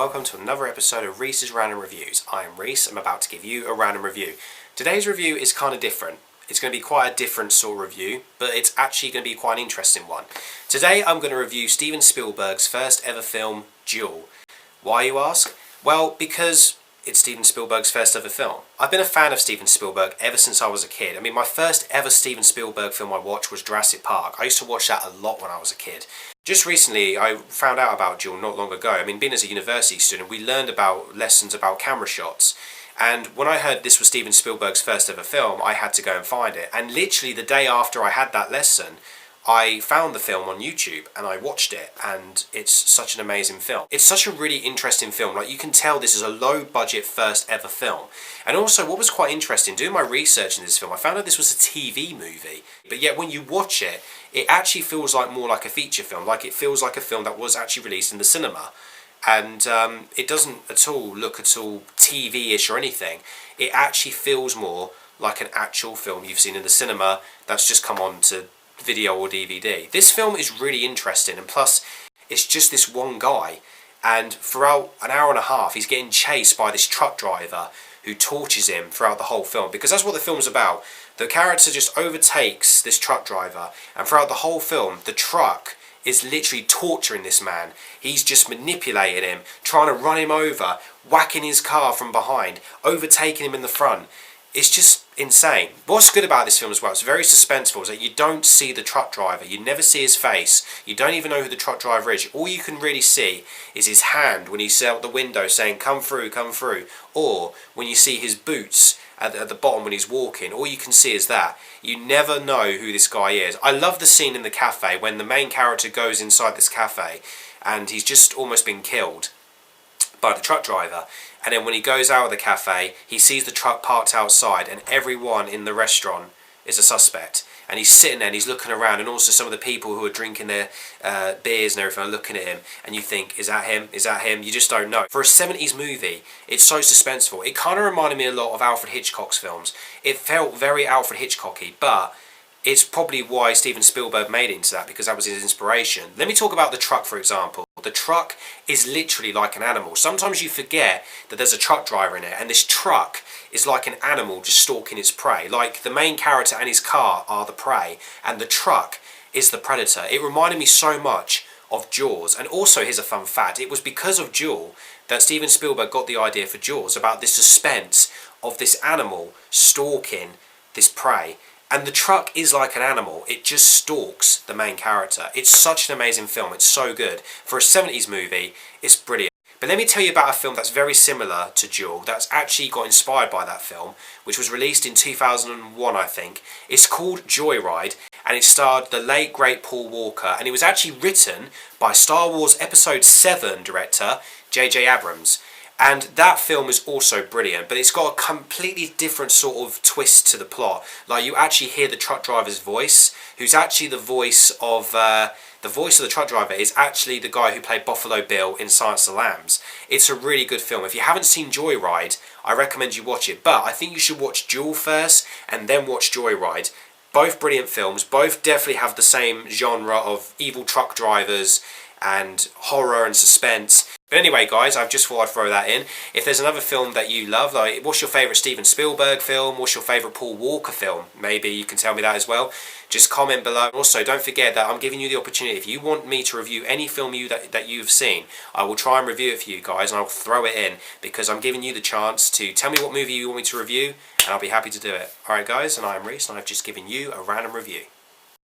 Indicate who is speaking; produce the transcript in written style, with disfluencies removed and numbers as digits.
Speaker 1: welcome to another episode of Reese's Random Reviews. I am Reese, I'm about to give you a random review. Today's review is kind of different. It's going to be quite a different sort of review, but it's actually going to be quite an interesting one. Today I'm going to review Steven Spielberg's first ever film, Duel. Why, you ask? Well, because it's Steven Spielberg's first ever film. I've been a fan of Steven Spielberg ever since I was a kid. I mean, my first ever Steven Spielberg film I watched was Jurassic Park. I used to watch that a lot when I was a kid. Just recently, I found out about Duel not long ago. I mean, being as a university student, we learned about lessons about camera shots. And when I heard this was Steven Spielberg's first ever film, I had to go and find it. And literally the day after I had that lesson, I found the film on YouTube and I watched it, and it's such an amazing film. It's such a really interesting film. Like, you can tell this is a low budget first ever film. And also what was quite interesting, doing my research in this film, I found out this was a TV movie. But yet when you watch it, it actually feels like more like a feature film. Like, it feels like a film that was actually released in the cinema. And it doesn't at all look at all TV-ish or anything. It actually feels more like an actual film you've seen in the cinema that's just come on to video or DVD. This film is really interesting, and plus it's just this one guy, and throughout an hour and a half he's getting chased by this truck driver who tortures him throughout the whole film, because that's what the film's about. The character just overtakes this truck driver, and throughout the whole film the truck is literally torturing this man. He's just manipulating him, trying to run him over, whacking his car from behind, overtaking him in the front. It's just insane. What's good about this film as well, it's very suspenseful, is that you don't see the truck driver, you never see his face, you don't even know who the truck driver is. All you can really see is his hand when he's out the window saying come through, or when you see his boots at the bottom when he's walking, all you can see is that. You never know who this guy is. I love the scene in the cafe when the main character goes inside this cafe and he's just almost been killed by the truck driver, and then when he goes out of the cafe he sees the truck parked outside and everyone in the restaurant is a suspect, and he's sitting there and he's looking around, and also some of the people who are drinking their beers and everything are looking at him, and you think, is that him? Is that him? You just don't know. For a 70s movie, it's so suspenseful. It kind of reminded me a lot of Alfred Hitchcock's films. It felt very Alfred Hitchcocky, but it's probably why Steven Spielberg made it into that, because that was his inspiration. Let me talk about the truck, for example. The truck is literally like an animal. Sometimes you forget that there's a truck driver in it, and this truck is like an animal just stalking its prey. Like, the main character and his car are the prey, and the truck is the predator. It reminded me so much of Jaws. And also, here's a fun fact, it was because of Duel that Steven Spielberg got the idea for Jaws, about this suspense of this animal stalking this prey. And the truck is like an animal, it just stalks the main character. It's such an amazing film, it's so good. For a 70s movie, it's brilliant. But let me tell you about a film that's very similar to Duel, that's actually got inspired by that film, which was released in 2001, I think. It's called Joyride, and it starred the late great Paul Walker, and it was actually written by Star Wars Episode 7 director J.J. Abrams. And that film is also brilliant, but it's got a completely different sort of twist to the plot. Like, you actually hear the truck driver's voice, who's actually the voice of the truck driver is actually the guy who played Buffalo Bill in Silence of the Lambs. It's a really good film. If you haven't seen Joyride, I recommend you watch it. But I think you should watch Duel first and then watch Joyride. Both brilliant films. Both definitely have the same genre of evil truck drivers and horror and suspense. But anyway, guys, I've just thought I'd throw that in. If there's another film that you love, like, what's your favourite Steven Spielberg film? What's your favourite Paul Walker film? Maybe you can tell me that as well. Just comment below. Also, don't forget that I'm giving you the opportunity. If you want me to review any film that you've seen, I will try and review it for you guys, and I'll throw it in, because I'm giving you the chance to tell me what movie you want me to review, and I'll be happy to do it. Alright, guys, and I am Reese, and I've just given you a random review.